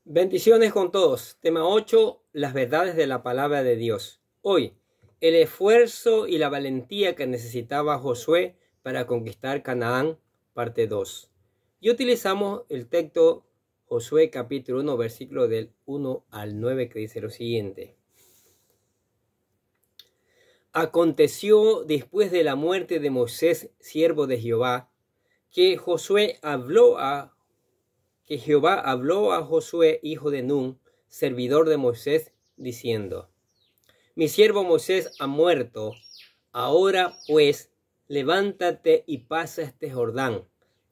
Bendiciones con todos. Tema 8. Las verdades de la palabra de Dios. Hoy, el esfuerzo y la valentía que necesitaba Josué para conquistar Canaán, parte 2. Y utilizamos el texto Josué capítulo 1, versículo del 1 al 9, que dice lo siguiente. Aconteció después de la muerte de Moisés, siervo de Jehová, que Jehová habló a Josué, hijo de Nun, servidor de Moisés, diciendo: Mi siervo Moisés ha muerto. Ahora pues, levántate y pasa este Jordán,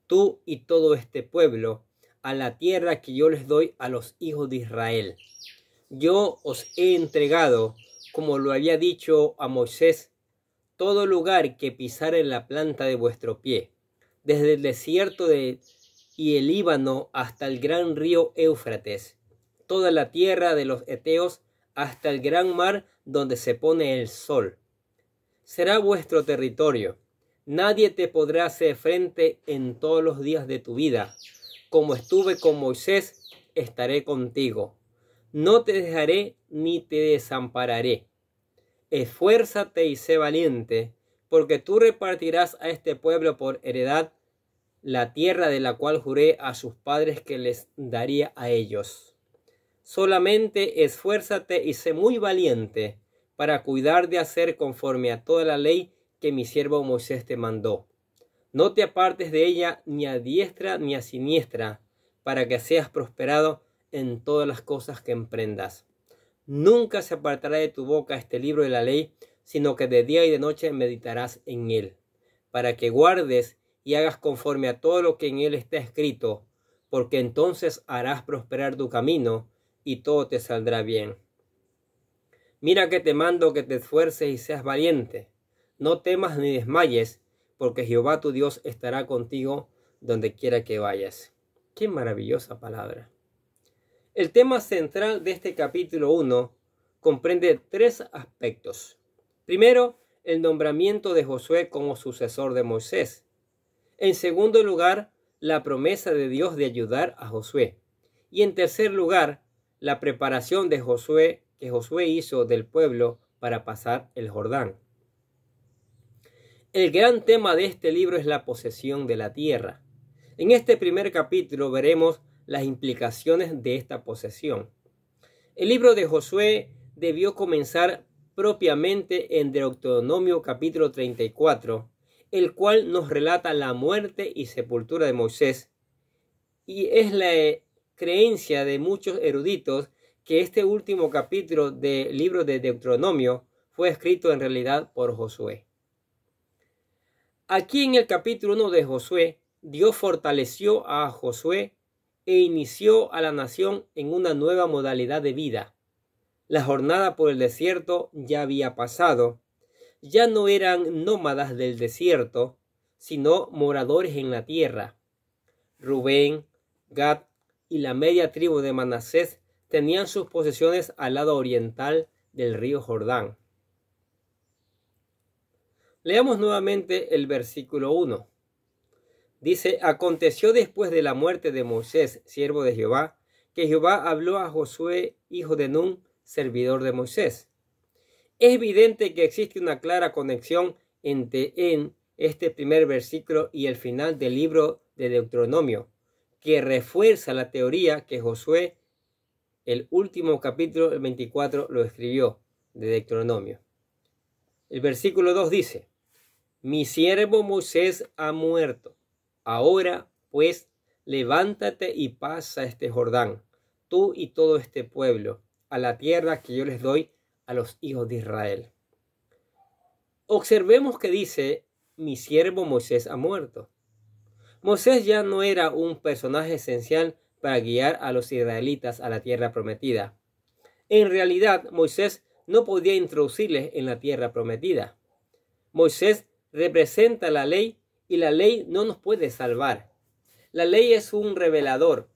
tú y todo este pueblo, a la tierra que yo les doy a los hijos de Israel. Yo os he entregado, como lo había dicho a Moisés, todo lugar que pisare la planta de vuestro pie, desde el desierto y el Líbano hasta el gran río Éufrates, toda la tierra de los heteos hasta el gran mar donde se pone el sol. Será vuestro territorio. Nadie te podrá hacer frente en todos los días de tu vida. Como estuve con Moisés, estaré contigo. No te dejaré ni te desampararé. Esfuérzate y sé valiente, porque tú repartirás a este pueblo por heredad la tierra de la cual juré a sus padres que les daría a ellos. Solamente esfuérzate y sé muy valiente para cuidar de hacer conforme a toda la ley que mi siervo Moisés te mandó. No te apartes de ella ni a diestra ni a siniestra, para que seas prosperado en todas las cosas que emprendas. Nunca se apartará de tu boca este libro de la ley, sino que de día y de noche meditarás en él, para que guardes y hagas conforme a todo lo que en él está escrito, porque entonces harás prosperar tu camino y todo te saldrá bien. Mira que te mando que te esfuerces y seas valiente. No temas ni desmayes, porque Jehová tu Dios estará contigo donde quiera que vayas. Qué maravillosa palabra. El tema central de este capítulo 1 comprende tres aspectos. Primero, el nombramiento de Josué como sucesor de Moisés. En segundo lugar, la promesa de Dios de ayudar a Josué. Y en tercer lugar, la preparación de Josué que Josué hizo del pueblo para pasar el Jordán. El gran tema de este libro es la posesión de la tierra. En este primer capítulo veremos las implicaciones de esta posesión. El libro de Josué debió comenzar propiamente en Deuteronomio capítulo 34, el cual nos relata la muerte y sepultura de Moisés, y es la creencia de muchos eruditos que este último capítulo del libro de Deuteronomio fue escrito en realidad por Josué. Aquí en el capítulo 1 de Josué, Dios fortaleció a Josué e inició a la nación en una nueva modalidad de vida. La jornada por el desierto ya había pasado. Ya no eran nómadas del desierto, sino moradores en la tierra. Rubén, Gad y la media tribu de Manasés tenían sus posesiones al lado oriental del río Jordán. Leamos nuevamente el versículo 1. Dice: Aconteció después de la muerte de Moisés, siervo de Jehová, que Jehová habló a Josué, hijo de Nun, servidor de Moisés. Es evidente que existe una clara conexión en este primer versículo y el final del libro de Deuteronomio, que refuerza la teoría que Josué, el último capítulo, el 24, lo escribió de Deuteronomio. El versículo 2 dice: Mi siervo Moisés ha muerto. Ahora, pues, levántate y pasa este Jordán, tú y todo este pueblo, a la tierra que yo les doy a los hijos de Israel. Observemos que dice: mi siervo Moisés ha muerto. Moisés ya no era un personaje esencial para guiar a los israelitas a la tierra prometida. En realidad, Moisés no podía introducirles en la tierra prometida. Moisés representa la ley y la ley no nos puede salvar. La ley es un revelador,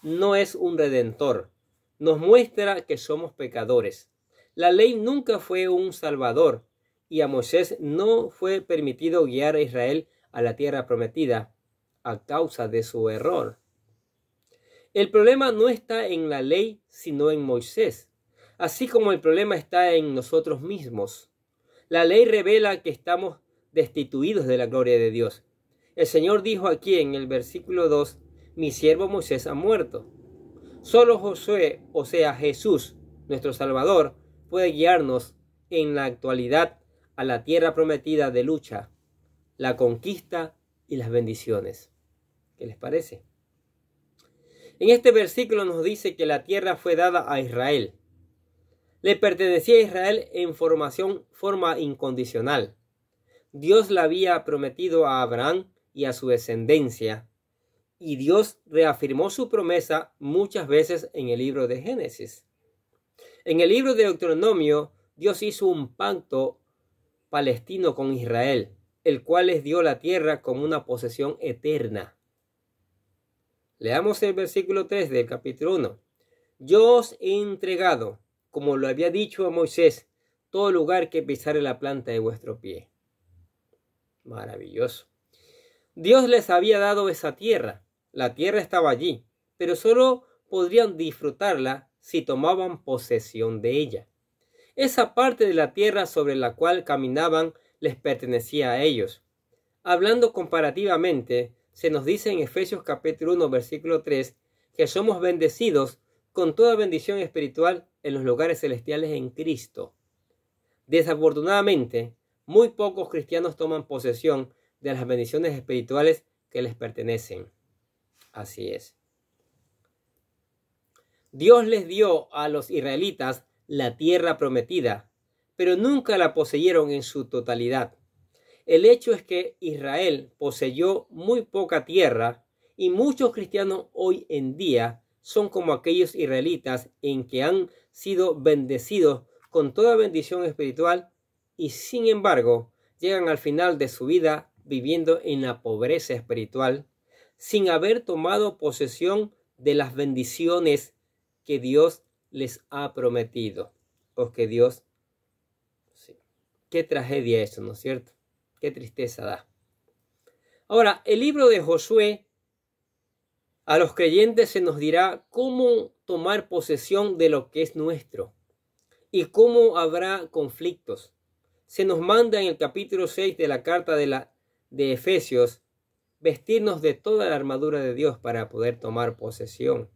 no es un redentor. Nos muestra que somos pecadores. La ley nunca fue un salvador y a Moisés no fue permitido guiar a Israel a la tierra prometida a causa de su error. El problema no está en la ley, sino en Moisés, así como el problema está en nosotros mismos. La ley revela que estamos destituidos de la gloria de Dios. El Señor dijo aquí en el versículo 2, mi siervo Moisés ha muerto. Solo Josué, o sea Jesús, nuestro Salvador, puede guiarnos en la actualidad a la tierra prometida de lucha, la conquista y las bendiciones. ¿Qué les parece? En este versículo nos dice que la tierra fue dada a Israel. Le pertenecía a Israel en forma incondicional. Dios la había prometido a Abraham y a su descendencia, y Dios reafirmó su promesa muchas veces en el libro de Génesis. En el libro de Deuteronomio, Dios hizo un pacto palestino con Israel, el cual les dio la tierra como una posesión eterna. Leamos el versículo 3 del capítulo 1. Yo os he entregado, como lo había dicho a Moisés, todo lugar que pisare la planta de vuestro pie. Maravilloso. Dios les había dado esa tierra. La tierra estaba allí, pero solo podrían disfrutarla si tomaban posesión de ella. Esa parte de la tierra sobre la cual caminaban les pertenecía a ellos. Hablando comparativamente, se nos dice en Efesios capítulo 1, versículo 3, que somos bendecidos con toda bendición espiritual en los lugares celestiales en Cristo. Desafortunadamente, muy pocos cristianos toman posesión de las bendiciones espirituales que les pertenecen. Así es. Dios les dio a los israelitas la tierra prometida, pero nunca la poseyeron en su totalidad. El hecho es que Israel poseyó muy poca tierra y muchos cristianos hoy en día son como aquellos israelitas en que han sido bendecidos con toda bendición espiritual y sin embargo llegan al final de su vida viviendo en la pobreza espiritual sin haber tomado posesión de las bendiciones que Dios les ha prometido. O que Dios... Sí. Qué tragedia eso, ¿no es cierto? Qué tristeza da. Ahora, el libro de Josué, a los creyentes se nos dirá cómo tomar posesión de lo que es nuestro y cómo habrá conflictos. Se nos manda en el capítulo 6 de la carta de Efesios vestirnos de toda la armadura de Dios para poder tomar posesión.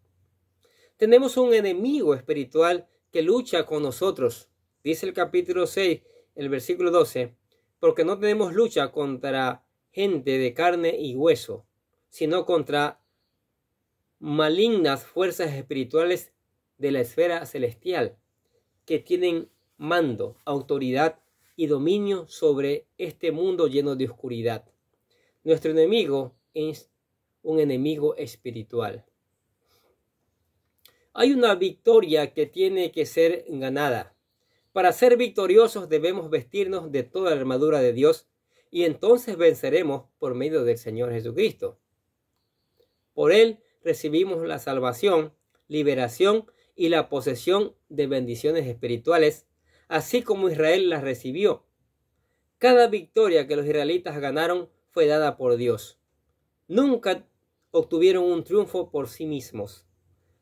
Tenemos un enemigo espiritual que lucha con nosotros. Dice el capítulo 6, el versículo 12, porque no tenemos lucha contra gente de carne y hueso, sino contra malignas fuerzas espirituales de la esfera celestial, que tienen mando, autoridad y dominio sobre este mundo lleno de oscuridad. Nuestro enemigo es un enemigo espiritual. Hay una victoria que tiene que ser ganada. Para ser victoriosos debemos vestirnos de toda la armadura de Dios y entonces venceremos por medio del Señor Jesucristo. Por Él recibimos la salvación, liberación y la posesión de bendiciones espirituales, así como Israel las recibió. Cada victoria que los israelitas ganaron fue dada por Dios. Nunca obtuvieron un triunfo por sí mismos.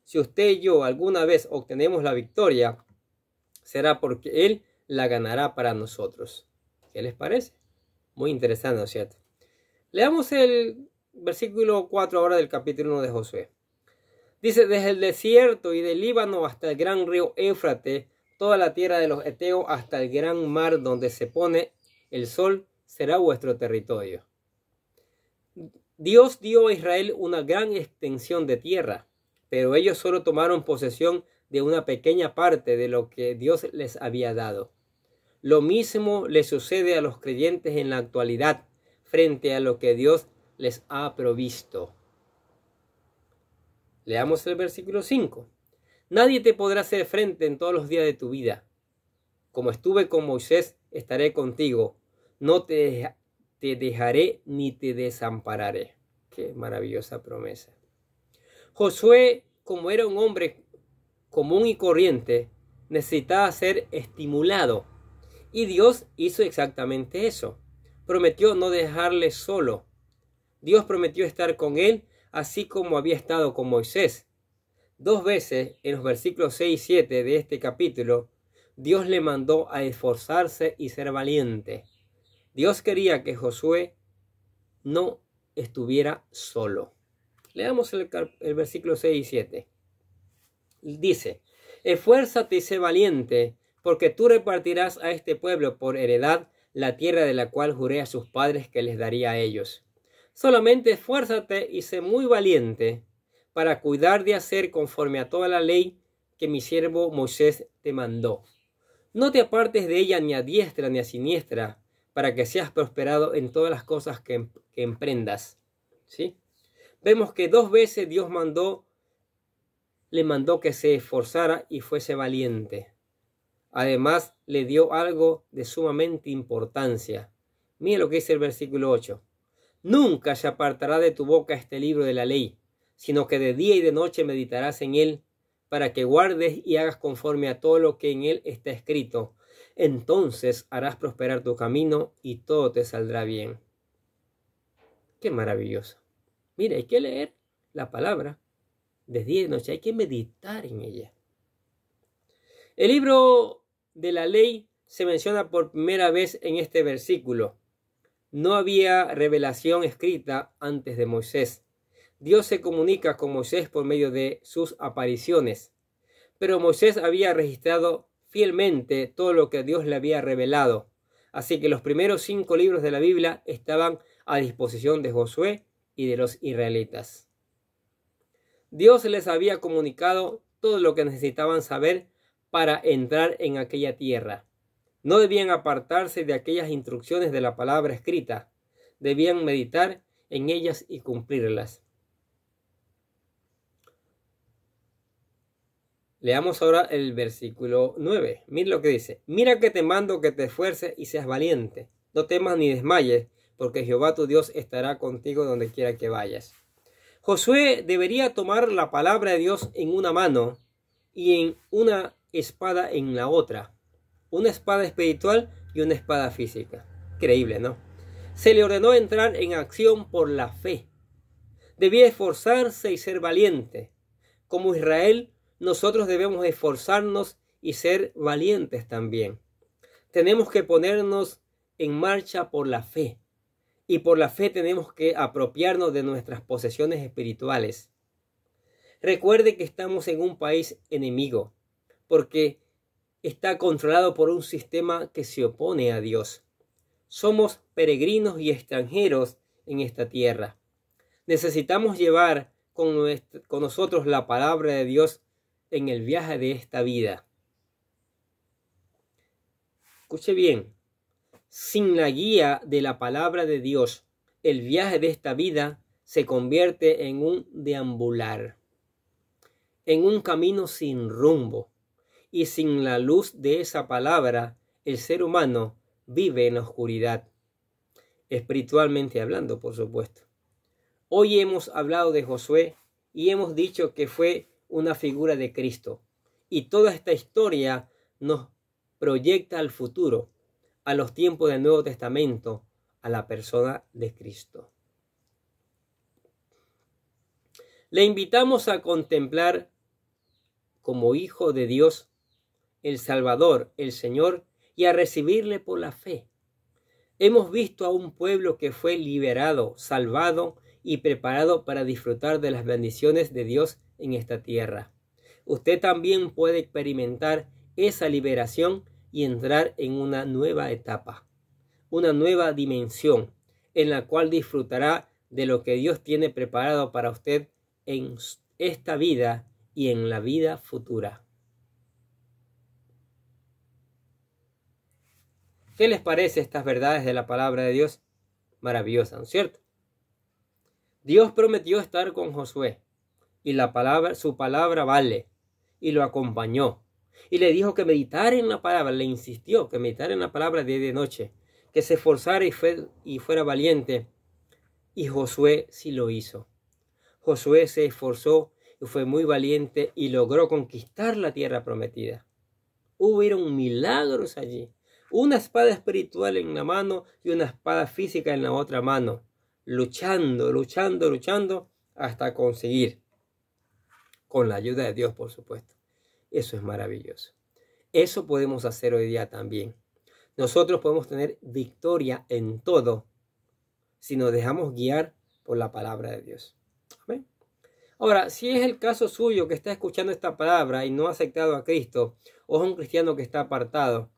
Si usted y yo alguna vez obtenemos la victoria, será porque Él la ganará para nosotros. ¿Qué les parece? Muy interesante, ¿no es cierto? Leamos el versículo 4 ahora del capítulo 1 de Josué. Dice, desde el desierto y del Líbano hasta el gran río Éufrates, toda la tierra de los Eteos hasta el gran mar donde se pone el sol, será vuestro territorio. Dios dio a Israel una gran extensión de tierra, pero ellos solo tomaron posesión de una pequeña parte de lo que Dios les había dado. Lo mismo le sucede a los creyentes en la actualidad frente a lo que Dios les ha provisto. Leamos el versículo 5. Nadie te podrá hacer frente en todos los días de tu vida. Como estuve con Moisés, estaré contigo. No te dejaré ni te desampararé. Qué maravillosa promesa. Josué, como era un hombre común y corriente, necesitaba ser estimulado. Y Dios hizo exactamente eso. Prometió no dejarle solo. Dios prometió estar con él, así como había estado con Moisés. 2 veces en los versículos 6 y 7 de este capítulo, Dios le mandó a esforzarse y ser valiente. Dios quería que Josué no estuviera solo. Leamos el versículo 6 y 7. Dice: esfuérzate y sé valiente, porque tú repartirás a este pueblo por heredad la tierra de la cual juré a sus padres que les daría a ellos. Solamente esfuérzate y sé muy valiente para cuidar de hacer conforme a toda la ley que mi siervo Moisés te mandó. No te apartes de ella ni a diestra ni a siniestra, para que seas prosperado en todas las cosas que emprendas. ¿Sí? Vemos que 2 veces Dios le mandó que se esforzara y fuese valiente. Además, le dio algo de sumamente importancia. Mira lo que dice el versículo 8. Nunca se apartará de tu boca este libro de la ley, sino que de día y de noche meditarás en él, para que guardes y hagas conforme a todo lo que en él está escrito. Entonces harás prosperar tu camino y todo te saldrá bien. Qué maravilloso. Mira, hay que leer la palabra de día y de noche, hay que meditar en ella. El libro de la ley se menciona por primera vez en este versículo. No había revelación escrita antes de Moisés. Dios se comunica con Moisés por medio de sus apariciones, pero Moisés había registrado fielmente todo lo que Dios le había revelado. Así que los primeros 5 libros de la Biblia estaban a disposición de Josué y de los israelitas. Dios les había comunicado todo lo que necesitaban saber para entrar en aquella tierra. No debían apartarse de aquellas instrucciones de la palabra escrita. Debían meditar en ellas y cumplirlas. Leamos ahora el versículo 9. Mira lo que dice. Mira que te mando que te esfuerces y seas valiente. No temas ni desmayes, porque Jehová tu Dios estará contigo donde quiera que vayas. Josué debería tomar la palabra de Dios en una mano y en una espada en la otra. Una espada espiritual y una espada física. Increíble, ¿no? Se le ordenó entrar en acción por la fe. Debía esforzarse y ser valiente. Como Israel, nosotros debemos esforzarnos y ser valientes también. Tenemos que ponernos en marcha por la fe. Y por la fe tenemos que apropiarnos de nuestras posesiones espirituales. Recuerde que estamos en un país enemigo, porque está controlado por un sistema que se opone a Dios. Somos peregrinos y extranjeros en esta tierra. Necesitamos llevar con nosotros la palabra de Dios en el viaje de esta vida. Escuche bien. Sin la guía de la palabra de Dios, el viaje de esta vida se convierte en un deambular, en un camino sin rumbo. Y sin la luz de esa palabra, el ser humano vive en la oscuridad, espiritualmente hablando, por supuesto. Hoy hemos hablado de Josué y hemos dicho que fue una figura de Cristo. Y toda esta historia nos proyecta al futuro, a los tiempos del Nuevo Testamento, a la persona de Cristo. Le invitamos a contemplar como Hijo de Dios, el Salvador, el Señor, y a recibirle por la fe. Hemos visto a un pueblo que fue liberado, salvado y preparado para disfrutar de las bendiciones de Dios en esta tierra. Usted también puede experimentar esa liberación y entrar en una nueva etapa, una nueva dimensión en la cual disfrutará de lo que Dios tiene preparado para usted en esta vida y en la vida futura. ¿Qué les parece estas verdades de la palabra de Dios? Maravillosas, ¿no es cierto? Dios prometió estar con Josué y su palabra vale, y lo acompañó. Y le dijo que meditara en la palabra, le insistió que meditara en la palabra día y de noche, que se esforzara y fuera valiente. Y Josué sí lo hizo. Josué se esforzó y fue muy valiente y logró conquistar la tierra prometida. Hubieron milagros allí. Una espada espiritual en la mano y una espada física en la otra mano. Luchando hasta conseguir. con la ayuda de Dios, por supuesto. Eso es maravilloso. Eso podemos hacer hoy día también. Nosotros podemos tener victoria en todo si nos dejamos guiar por la palabra de Dios. Amén. Ahora, si es el caso suyo que está escuchando esta palabra y no ha aceptado a Cristo, o es un cristiano que está apartado,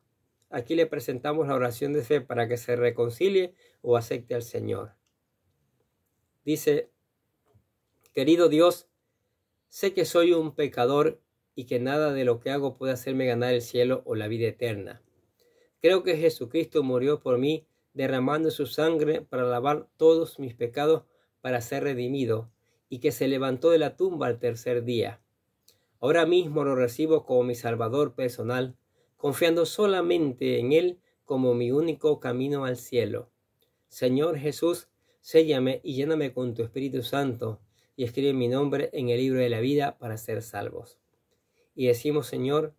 aquí le presentamos la oración de fe para que se reconcilie o acepte al Señor. Dice: querido Dios, sé que soy un pecador y que nada de lo que hago puede hacerme ganar el cielo o la vida eterna. Creo que Jesucristo murió por mí, derramando su sangre para lavar todos mis pecados, para ser redimido, y que se levantó de la tumba al tercer día. Ahora mismo lo recibo como mi Salvador personal, confiando solamente en Él como mi único camino al cielo. Señor Jesús, séllame y lléname con tu Espíritu Santo, y escribe mi nombre en el libro de la vida para ser salvos. Y decimos: Señor,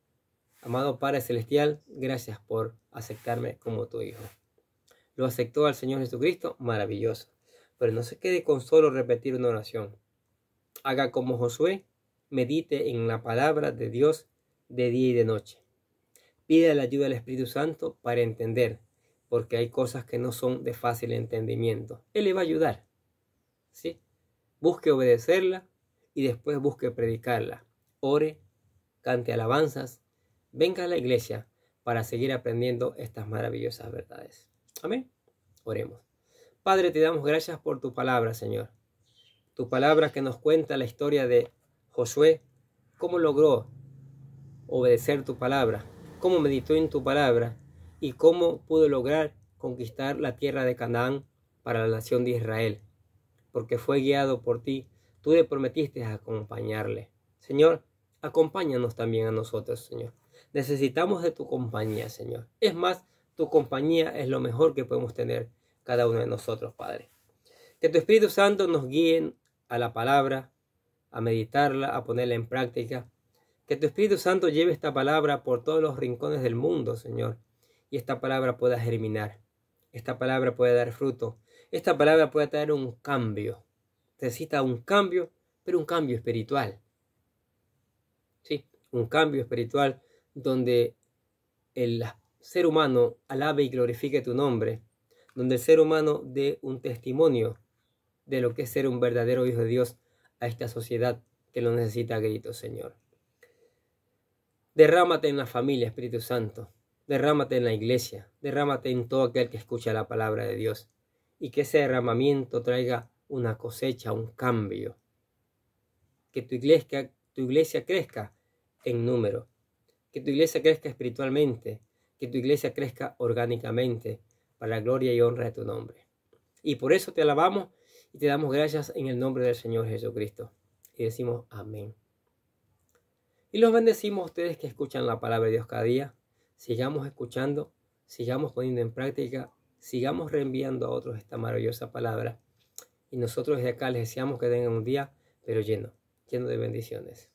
amado Padre Celestial, gracias por aceptarme como tu Hijo. Lo aceptó al Señor Jesucristo, maravilloso. Pero no se quede con solo repetir una oración. Haga como Josué, medite en la palabra de Dios de día y de noche. Pida la ayuda del Espíritu Santo para entender, porque hay cosas que no son de fácil entendimiento. Él le va a ayudar, ¿sí? Busque obedecerla y después busque predicarla. Ore, cante alabanzas, venga a la iglesia para seguir aprendiendo estas maravillosas verdades. Amén. Oremos. Padre, te damos gracias por tu palabra, Señor. Tu palabra que nos cuenta la historia de Josué, cómo logró obedecer tu palabra, cómo meditó en tu palabra y cómo pudo lograr conquistar la tierra de Canaán para la nación de Israel. Porque fue guiado por ti, tú le prometiste acompañarle. Señor, acompáñanos también a nosotros, Señor. Necesitamos de tu compañía, Señor. Es más, tu compañía es lo mejor que podemos tener cada uno de nosotros, Padre. Que tu Espíritu Santo nos guíe a la palabra, a meditarla, a ponerla en práctica. Que tu Espíritu Santo lleve esta palabra por todos los rincones del mundo, Señor. Y esta palabra pueda germinar. Esta palabra pueda dar fruto. Esta palabra puede traer un cambio. Necesita un cambio, pero un cambio espiritual. Sí, un cambio espiritual donde el ser humano alabe y glorifique tu nombre. Donde el ser humano dé un testimonio de lo que es ser un verdadero hijo de Dios a esta sociedad que lo necesita a gritos, Señor. Derrámate en la familia, Espíritu Santo. Derrámate en la iglesia. Derrámate en todo aquel que escucha la palabra de Dios. Y que ese derramamiento traiga una cosecha, un cambio. Que tu iglesia crezca en número. Que tu iglesia crezca espiritualmente. Que tu iglesia crezca orgánicamente para la gloria y honra de tu nombre. Y por eso te alabamos y te damos gracias en el nombre del Señor Jesucristo. Y decimos amén. Y los bendecimos a ustedes que escuchan la palabra de Dios cada día. Sigamos escuchando, sigamos poniendo en práctica, sigamos reenviando a otros esta maravillosa palabra. Y nosotros desde acá les deseamos que tengan un día, pero lleno de bendiciones.